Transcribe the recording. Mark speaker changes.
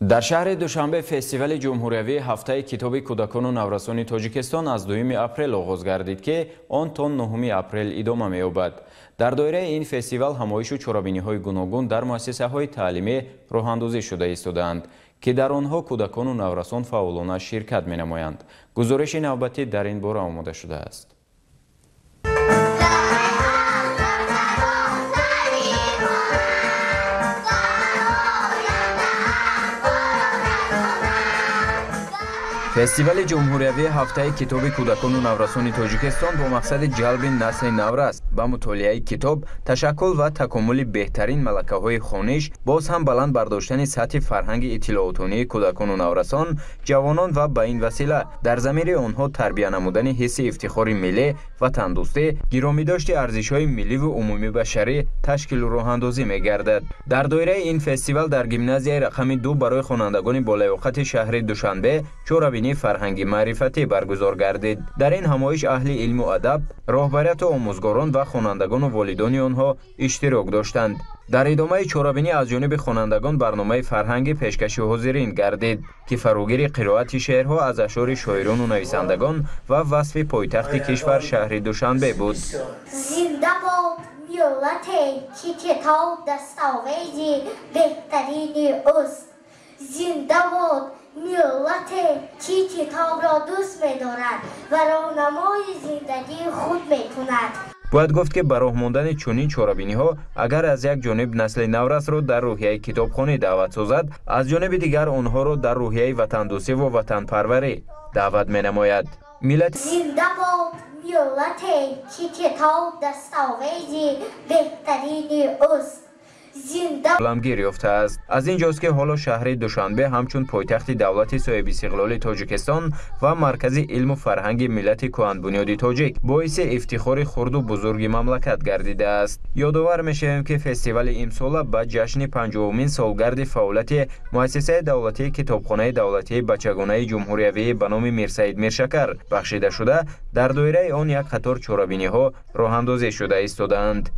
Speaker 1: در شهر دوشنبه فستیوال جمهوریوی هفته کتاب کودکان و نورسان تاجیکستان از 2 اپریل آغاز گردید که آن تا 9 اپریل ادامه می‌یابد. در دایره این فستیوال همایش و چرابینی‌های گوناگون در مؤسسه‌های تعلیمی راه‌اندازی شده ایستاده‌اند که در آنها کودکان و نورسان فعالانه شرکت می‌نمایند. گزارش نوبتی در این باره آماده شده است. فستیوال جمهوریوی هفته کتاب کودکان و نورسان تاجیکستان با مقصد جلب نسل نورس به مطالعه کتاب، تشکل و تکامل بهترین ملکه‌های خوانش، باز هم بلند برداشتن سطح فرهنگ اطلاعات‌آموزی کودکان و نورسان، جوانان و به این وسیله در ضمیر آنها تربیت نمودن حس افتخار ملی، وطن‌دوستی، گرامی‌داشت ارزش‌های ملی و عمومی بشری تشکیل و راه‌اندازی می‌گردد. در دایره این فستیوال در گیمنازیای رقم 2 برای خوانندگان بالیاقت شهر دوشنبه چورابینی فرهنگی معرفتی برگزار گردید. در این همایش اهل علم و ادب، راهبریت و آموزگاران و خوانندگان و والدان آنها اشتراک داشتند. در ادامه چورابینی از جانب خوانندگان برنامه فرهنگی پیشکش حاضرین گردید که فراگیر قرائت شعرها از اشعار شاعران و نویسندگان و وصف پایتخت کشور شهر دوشنبه بود.
Speaker 2: زنده باد ملت که کتاب دستاویز بهترین است. زنده باد ملت که کتاب را دوست می‌دارد و راهنمای زندگی خود می‌کند.
Speaker 1: باید گفت که به راه ماندن چنین چورابینی‌ها اگر از یک جانب نسل نورس را در روحیه کتابخوانی دعوت سازد، از جانب دیگر آنها را در روحیه وطن‌دوستی و وطن‌پروری دعوت می‌نماید. ملت
Speaker 2: زنده باد ملت که کتاب دستاویز بهترین است.
Speaker 1: علمگیر یافته است. از اینجاست که حالا شهر دوشنبه همچون پایتخت دولت صاحب استقلال تاجیکستان و مرکز علم و فرهنگ ملت کهن بنیاد تاجیک باعث افتخار خرد و بزرگ مملکت گردیده است. یادآور می‌شویم که فستیوال امسال به جشن 50مین سالگرد فعالیت مؤسسه دولتی کتابخانه دولتی بچگانه جمهوریوی به نام میرسعید میرشکر بخشیده شده. در دایره آن یک قطار چورابینی‌ها راه‌اندازی شده ایستادند.